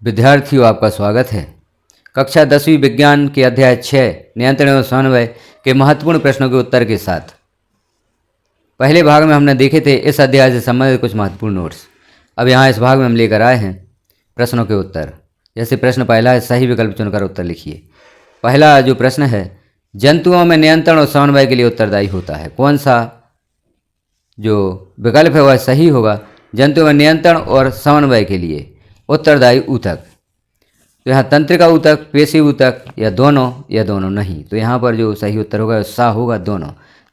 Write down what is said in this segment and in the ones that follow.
विद्यार्थियों, आपका स्वागत है। कक्षा 10वीं विज्ञान के अध्याय 6 नियंत्रण एवं समन्वय के महत्वपूर्ण प्रश्नों के उत्तर के साथ पहले भाग में हमने देखे थे इस अध्याय से संबंधित कुछ महत्वपूर्ण नोट्स। अब यहाँ इस भाग में हम लेकर आए हैं प्रश्नों के उत्तर। जैसे प्रश्न पहला है, सही विकल्प चुनकर उत्तर लिखिए। पहला जो प्रश्न है, जंतुओं में नियंत्रण और समन्वय के लिए उत्तरदायी होता है। कौन सा जो विकल्प है वह सही होगा? जंतुओं में नियंत्रण और समन्वय के लिए उत्तरदायी ऊतक। तो यहाँ तंत्रिका ऊतक, पेशी ऊतक या दोनों नहीं। तो यहाँ पर जो सही उत्तर होगा सा होगा, दोनों।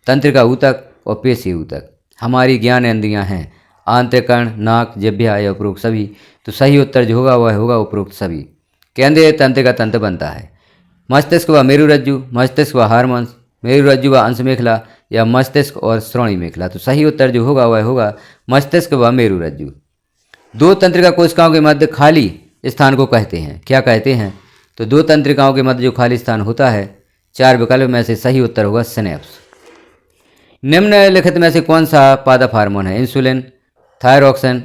तंत्रिका ऊतक और पेशी ऊतक हमारी ज्ञान इंद्रियाँ हैं, आंतरिक कर्ण, नाक, जिह्वा या उपरोक्त सभी। तो सही उत्तर जो होगा वह होगा उपरोक्त सभी। केंद्रीय तंत्रिका तंत्र बनता है। मस्तिष्क व मेरुरज्जु, मस्तिष्क व हार्मोन्स, मेरुरज्जु व अंश मेखला या मस्तिष्क और श्रोणि मेखला। तो सही उत्तर जो होगा वह होगा मस्तिष्क व मेरुरज्जु। दो तंत्रिका कोशिकाओं के मध्य खाली स्थान को कहते हैं, क्या कहते हैं? तो दो तंत्रिकाओं के मध्य जो खाली स्थान होता है, चार विकल्प में से सही उत्तर होगा सिनेप्स। निम्नलिखित में से कौन सा पादप हार्मोन है? इंसुलिन, थायरोक्सिन,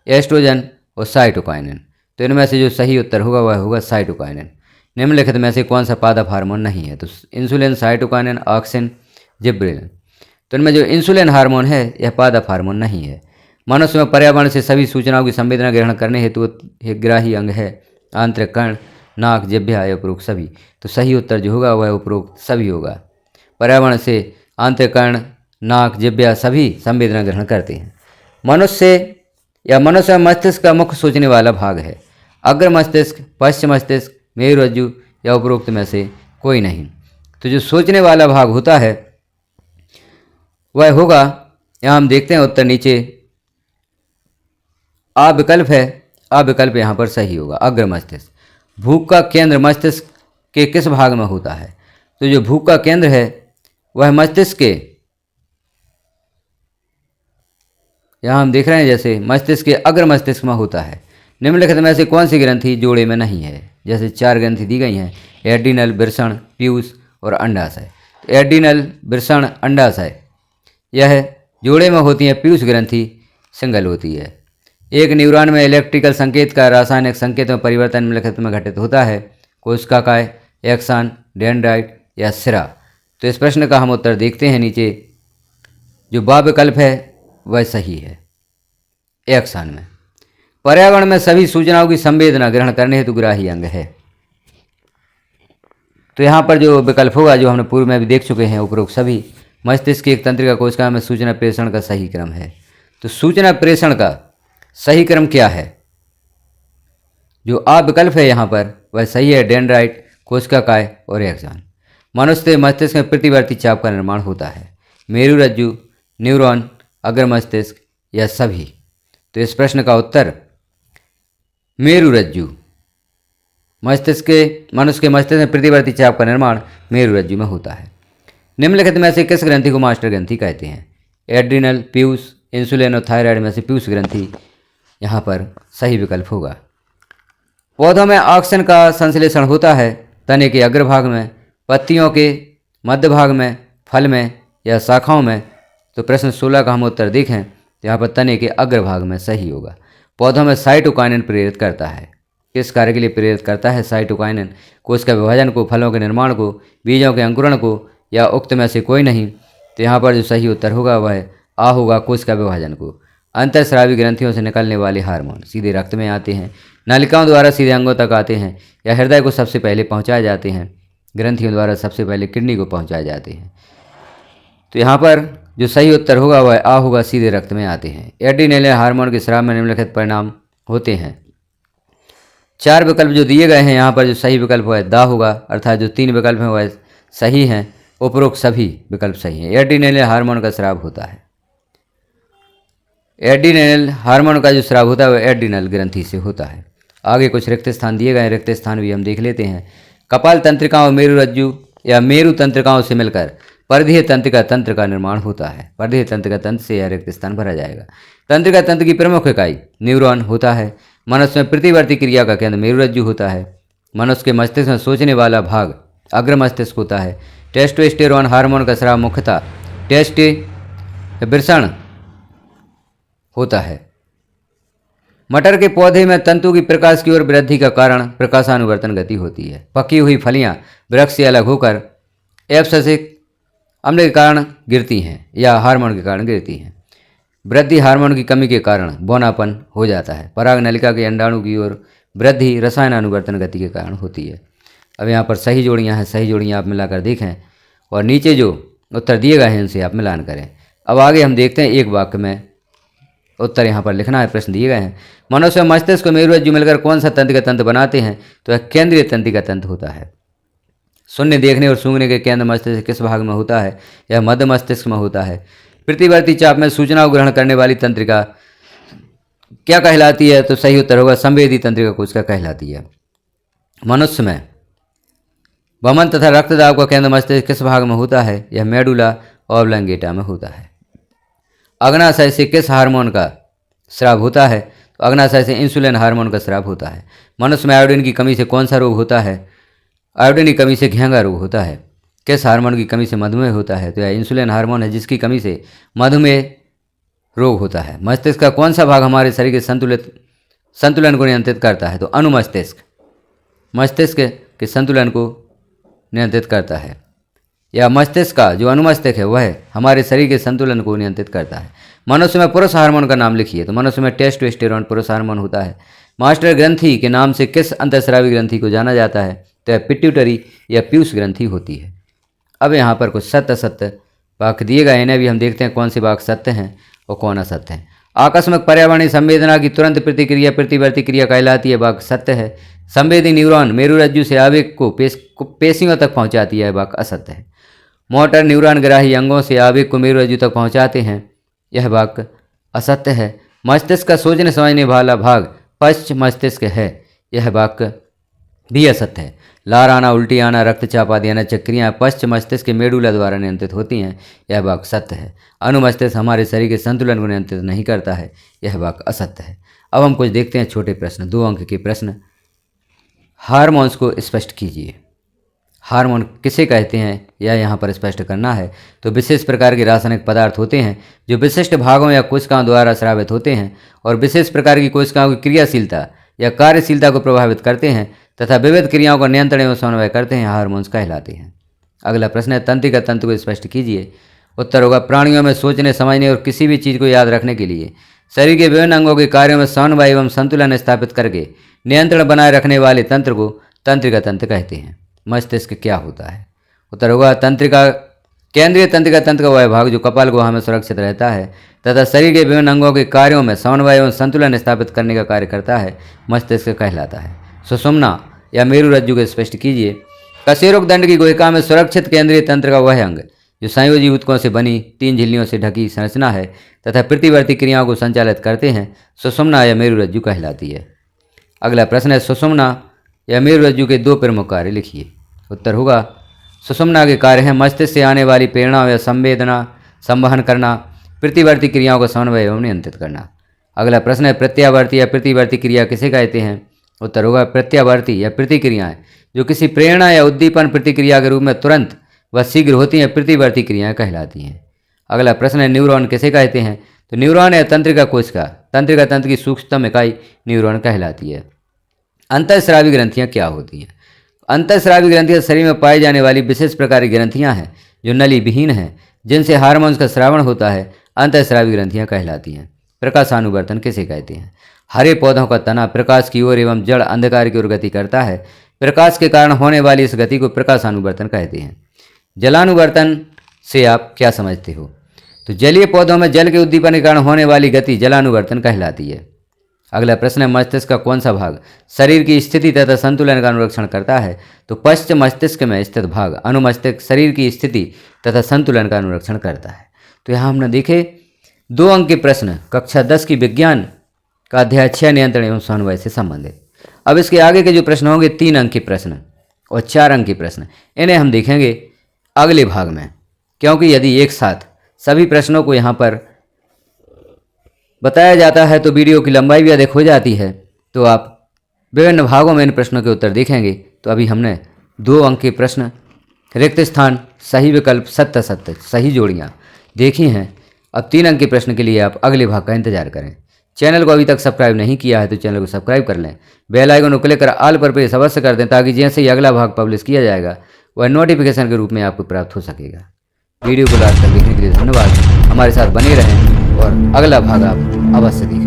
एस्ट्रोजन और साइटोकाइनिन। तो इनमें से जो सही उत्तर होगा वह होगा साइटोकाइनिन। निम्नलिखित में से कौन सा पादप हार्मोन नहीं है? तो इंसुलिन, साइटोकाइनिन, ऑक्सिन, जिब्रेलिन। तो इनमें जो इंसुलिन हार्मोन है यह पादप हार्मोन नहीं है। मनुष्य में पर्यावरण से सभी सूचनाओं की संवेदना ग्रहण करने हेतु ग्राही अंग है आंतरिक कर्ण, नाक, जिह्वा या उपरोक्त सभी। तो सही उत्तर जो होगा वह उपरोक्त सभी होगा। पर्यावरण से आंतरिक कर्ण, नाक, जिह्वा सभी संवेदना ग्रहण करते हैं। मनुष्य मस्तिष्क का मुख्य सोचने वाला भाग है। अग्र मस्तिष्क, पश्चिम मस्तिष्क, मेरुरज्जु या उपरोक्त में से कोई नहीं। तो जो सोचने वाला भाग होता है वह होगा, यहाँ हम देखते हैं उत्तर नीचे आ विकल्प है। आ विकल्प यहाँ पर सही होगा, अग्र मस्तिष्क। भूख का केंद्र मस्तिष्क के किस भाग में होता है? तो जो भूख का केंद्र है वह मस्तिष्क के, यहाँ हम देख रहे हैं जैसे मस्तिष्क के अग्र मस्तिष्क में होता है। निम्नलिखित में से कौन सी ग्रंथि जोड़े में नहीं है? जैसे चार ग्रंथि दी गई हैं, एड्रिनल, वृषण, पीयूष और अंडाशय। तो एड्रिनल, वृषण, अंडाशय यह जोड़े में होती है, पीयूष ग्रंथि सिंगल होती है। एक न्यूरॉन में इलेक्ट्रिकल संकेत का रासायनिक संकेत में परिवर्तन निम्नलिखित में घटित होता है। कोशिकाएं, एक्सन, डेंड्राइट या सिरा। तो इस प्रश्न का हम उत्तर देखते हैं नीचे। जो बा विकल्प है वह सही है, एक्सन में। पर्यावरण में सभी सूचनाओं की संवेदना ग्रहण करने हेतु ग्राही अंग है। तो यहाँ पर जो विकल्प होगा, जो हमने पूर्व में भी देख चुके हैं, उपरोक्त सभी। मस्तिष्क की एक तंत्रिका कोशिका में सूचना प्रेषण का सही क्रम है। तो सूचना प्रेषण का सही क्रम क्या है? जो आ विकल्प है यहाँ पर वह सही है, डेंड्राइट, कोशिकाएं और एक्सन। मनुष्य के मस्तिष्क में प्रतिवर्ती चाप का निर्माण होता है। मेरुरज्जु, न्यूरॉन, अग्र मस्तिष्क या सभी। तो इस प्रश्न का उत्तर मेरुरज्जु। मनुष्य के मस्तिष्क में प्रतिवर्ती चाप का निर्माण मेरुरज्जु में होता है। निम्नलिखित में से किस ग्रंथि को मास्टर ग्रंथि कहते हैं? एड्रिनल, पीयूष, इंसुलिन और थायराइड में से पीयूष ग्रंथि यहाँ पर सही विकल्प होगा। पौधों में ऑक्सीजन का संश्लेषण होता है तने के अग्रभाग में, पत्तियों के मध्य भाग में, फल में या शाखाओं में। तो प्रश्न 16 का हम उत्तर देखें तो यहाँ पर तने के अग्रभाग में सही होगा। पौधों में साइटोकाइनिन प्रेरित करता है। किस कार्य के लिए प्रेरित करता है साइटोकाइनिन? कोशिका विभाजन को, फलों के निर्माण को, बीजों के अंकुरण को या उक्त में से कोई नहीं। तो यहाँ पर जो सही उत्तर होगा वह आ होगा, कोशिका विभाजन को। अंतरस्रावी ग्रंथियों से निकलने वाले हार्मोन सीधे रक्त में आते हैं, नलिकाओं द्वारा सीधे अंगों तक आते हैं या हृदय को सबसे पहले पहुंचाए जाते हैं, ग्रंथियों द्वारा सबसे पहले किडनी को पहुंचाए जाते हैं। तो यहाँ पर जो सही उत्तर होगा वह आ होगा, सीधे रक्त में आते हैं। एड्रिनल हार्मोन के स्राव में निम्नलिखित परिणाम होते हैं। चार विकल्प जो दिए गए हैं यहाँ पर जो सही विकल्प वह दा होगा, अर्थात जो तीन विकल्प हैं वह सही हैं। उपरोक्त सभी विकल्प सही हैं। एड्रिनल हार्मोन का स्राव होता है। एड्रिनल हार्मोन का जो स्राव होता है वह एड्रिनल ग्रंथि से होता है। आगे कुछ रिक्त स्थान दिए गए, रिक्त स्थान भी हम देख लेते हैं। कपाल तंत्रिकाओं, मेरुरज्जु या मेरु तंत्रिकाओं से मिलकर परिधीय तंत्रिका तंत्र का निर्माण होता है। परिधीय तंत्रिका तंत्र से यह रिक्त स्थान भरा जाएगा। तंत्रिका तंत्र की प्रमुख इकाई न्यूरॉन होता है। मनुष्य में प्रतिवर्ती क्रिया का केंद्र मेरुरज्जु होता है। मनुष्य के मस्तिष्क में सोचने वाला भाग अग्र मस्तिष्क होता है। टेस्टोस्टेरोन हार्मोन का स्राव मुख्यतः वृषण होता है। मटर के पौधे में तंतु की प्रकाश की ओर वृद्धि का कारण प्रकाशानुवर्तन गति होती है। पकी हुई फलियां वृक्ष से अलग होकर एब्सिसिक अम्ल के कारण गिरती हैं या हार्मोन के कारण गिरती हैं। वृद्धि हार्मोन की कमी के कारण बौनापन हो जाता है। पराग नलिका के अंडाणु की ओर वृद्धि रसायनानुवर्तन गति के कारण होती है। अब यहाँ पर सही जोड़ियाँ हैं, सही जोड़ियाँ आप मिलाकर देखें और नीचे जो उत्तर दिए गए हैं इनसे आप मिलान करें। अब आगे हम देखते हैं एक वाक्य में उत्तर यहाँ पर लिखना है। प्रश्न दिए गए हैं, मनुष्य मस्तिष्क को मेरुरज्जु मिलकर कौन सा तंत्र का तंत्र बनाते हैं? तो यह केंद्रीय तंत्र का तंत्र होता है। सुनने, देखने और सूंघने के केंद्र मस्तिष्क किस भाग में होता है? यह मध्य मस्तिष्क में होता है। प्रतिवर्ती चाप में सूचना को ग्रहण करने वाली तंत्रिका क्या कहलाती है? तो सही उत्तर होगा संवेदी तंत्रिका कोशिका कहलाती है। मनुष्य में वमन तथा रक्तदाब का केंद्र मस्तिष्क किस भाग में होता है? यह मेडुला ऑब्लंगेटा में होता है। अग्नाशय से किस हार्मोन का स्राव होता है? तो अग्नाशय से इंसुलिन हार्मोन का स्राव होता है। मनुष्य में आयोडीन की कमी से कौन सा रोग होता है? आयोडीन की कमी से घेंगा रोग होता है। किस हार्मोन की कमी से मधुमेह होता है? तो यह इंसुलिन हार्मोन है जिसकी कमी से मधुमेह रोग होता है। मस्तिष्क का कौन सा भाग हमारे शरीर के संतुलन को नियंत्रित करता है? तो अनुमस्तिष्क मस्तिष्क के संतुलन को नियंत्रित करता है। या मस्तिष्क का जो अनुमस्तिष्क है वह हमारे शरीर के संतुलन को नियंत्रित करता है। मनुष्य में पुरुष हार्मोन का नाम लिखिए। तो मनुष्य में टेस्टोस्टेरोन पुरुष हार्मोन होता है। मास्टर ग्रंथि के नाम से किस अंतःस्रावी ग्रंथि को जाना जाता है? तो यह पिट्यूटरी या पीयूष ग्रंथि होती है। अब यहाँ पर कुछ सत्य असत्य वाक्य दिए गए, इन्हें भी हम देखते हैं कौन से वाक्य सत्य हैं और कौन असत्य हैं। आकस्मिक पर्यावरणीय संवेदना की तुरंत प्रतिक्रिया प्रतिवर्ती क्रिया कहलाती है, वाक्य सत्य है। संवेदी न्यूरॉन मेरुरज्जु से आवेग को पेशियों तक पहुँचाती है, वाक्य असत्य है। मोटर न्यूरॉन ग्राही अंगों से आवेग को मेरुरज्जु तक पहुँचाते हैं, यह वाक्य असत्य है। मस्तिष्क का सोचने समझने वाला भाग पश्च मस्तिष्क है, यह वाक्य भी असत्य है। लार आना, उल्टी आना, रक्तचाप आदि अनैच्छिक क्रियाएं पश्च मस्तिष्क के मेडुला द्वारा नियंत्रित होती हैं, यह वाक्य सत्य है। अनुमस्तिष्क हमारे शरीर के संतुलन को नियंत्रित नहीं करता है, यह वाक्य असत्य है। अब हम कुछ देखते हैं छोटे प्रश्न, 2 अंक के प्रश्न। हार्मोन्स को स्पष्ट कीजिए। हार्मोन किसे कहते हैं यह यहाँ पर स्पष्ट करना है। तो विशेष प्रकार के रासायनिक पदार्थ होते हैं जो विशिष्ट भागों या कोशिकाओं द्वारा स्रावित होते हैं और विशेष प्रकार की कोशिकाओं की क्रियाशीलता या कार्यशीलता को प्रभावित करते हैं तथा विविध क्रियाओं का नियंत्रण एवं समन्वय करते हैं, हार्मोन्स कहलाते हैं। अगला प्रश्न है, तंत्रिका तंत्र को स्पष्ट कीजिए। उत्तर होगा, प्राणियों में सोचने समझने और किसी भी चीज़ को याद रखने के लिए शरीर के विभिन्न अंगों के कार्यों में समन्वय एवं संतुलन स्थापित करके नियंत्रण बनाए रखने वाले तंत्र को तंत्रिका तंत्र कहते हैं। मस्तिष्क क्या होता है? उत्तर होगा, तंत्रिका केंद्रीय तंत्रिका तंत्र का वह भाग जो कपाल गुहा में सुरक्षित रहता है तथा शरीर के विभिन्न अंगों के कार्यों में समन्वय एवं संतुलन स्थापित करने का कार्य करता है, मस्तिष्क कहलाता है। सुषुम्ना या मेरुरज्जु को स्पष्ट कीजिए। कशेरुक दंड की गुहिका में सुरक्षित केंद्रीय तंत्र का वह अंग जो संयोजी ऊतकों से बनी 3 झिल्लियों से ढकी संरचना है तथा प्रतिवर्ती क्रियाओं को संचालित करते हैं, सुषुम्ना या मेरुरज्जु कहलाती है। अगला प्रश्न है, सुषुम्ना या मेरुरज्जु के 2 प्रमुख कार्य लिखिए। उत्तर होगा, सुषुम्ना के कार्य हैं मस्तिष्क से आने वाली प्रेरणा या संवेदना संवहन करना, प्रतिवर्ती क्रियाओं का समन्वय एवं नियंत्रित करना। अगला प्रश्न है, प्रत्यावर्ती या प्रतिवर्ती क्रिया किसे कहते हैं? उत्तर होगा, प्रत्यावर्ती या प्रतिक्रियाएं जो किसी प्रेरणा या उद्दीपन प्रतिक्रिया के रूप में तुरंत व शीघ्र होती हैं, प्रतिवर्ती क्रियाएं कहलाती हैं। अगला प्रश्न है, न्यूरॉन किसे कहते हैं? तो न्यूरॉन या तंत्रिका कोशिका तंत्रिका तंत्र की सूक्ष्मतम इकाई न्यूरॉन कहलाती है। अंतःस्रावी ग्रंथियाँ क्या होती हैं? अंतःस्रावी ग्रंथियाँ शरीर में पाई जाने वाली विशेष प्रकार की ग्रंथियाँ हैं जो नली विहीन हैं, जिनसे हार्मोन्स का श्रावण होता है, अंतःस्रावी ग्रंथियाँ कहलाती हैं। प्रकाशानुवर्तन किसे कहते हैं? हरे पौधों का तना प्रकाश की ओर एवं जड़ अंधकार की ओर गति करता है। प्रकाश के कारण होने वाली इस गति को प्रकाशानुवर्तन कहते हैं। जलानुवर्तन से आप क्या समझते हो? तो जलीय पौधों में जल के उद्दीपन के कारण होने वाली गति जलानुवर्तन कहलाती है। अगला प्रश्न है, मस्तिष्क का कौन सा भाग शरीर की स्थिति तथा संतुलन का अनुरक्षण करता है? तो पश्च मस्तिष्क में स्थित भाग अनुमस्तिष्क शरीर की स्थिति तथा संतुलन का अनुरक्षण करता है। तो यहाँ हमने देखे 2 अंक के प्रश्न कक्षा 10 की विज्ञान का अध्याय 6 नियंत्रण एवं समन्वय से संबंधित। अब इसके आगे के जो प्रश्न होंगे 3 अंक के प्रश्न और 4 अंक के प्रश्न, इन्हें हम देखेंगे अगले भाग में, क्योंकि यदि एक साथ सभी प्रश्नों को यहाँ पर बताया जाता है तो वीडियो की लंबाई भी अधिक हो जाती है, तो आप विभिन्न भागों में इन प्रश्नों के उत्तर देखेंगे। तो अभी हमने 2 अंक के प्रश्न, रिक्त स्थान, सही विकल्प, सत्य सत्य, सही जोड़ियाँ देखी हैं। अब 3 अंक के प्रश्न के लिए आप अगले भाग का इंतजार करें। चैनल को अभी तक सब्सक्राइब नहीं किया है तो चैनल को सब्सक्राइब कर लें, बेल आइकन को क्लिक कर ऑल पर प्रेस अवश्य कर दें ताकि जैसे ही अगला भाग पब्लिश किया जाएगा वह नोटिफिकेशन के रूप में आपको प्राप्त हो सकेगा। वीडियो को लास्ट तक देखने के लिए धन्यवाद। हमारे साथ बने रहें और अगला भाग आप अवश्य देखें।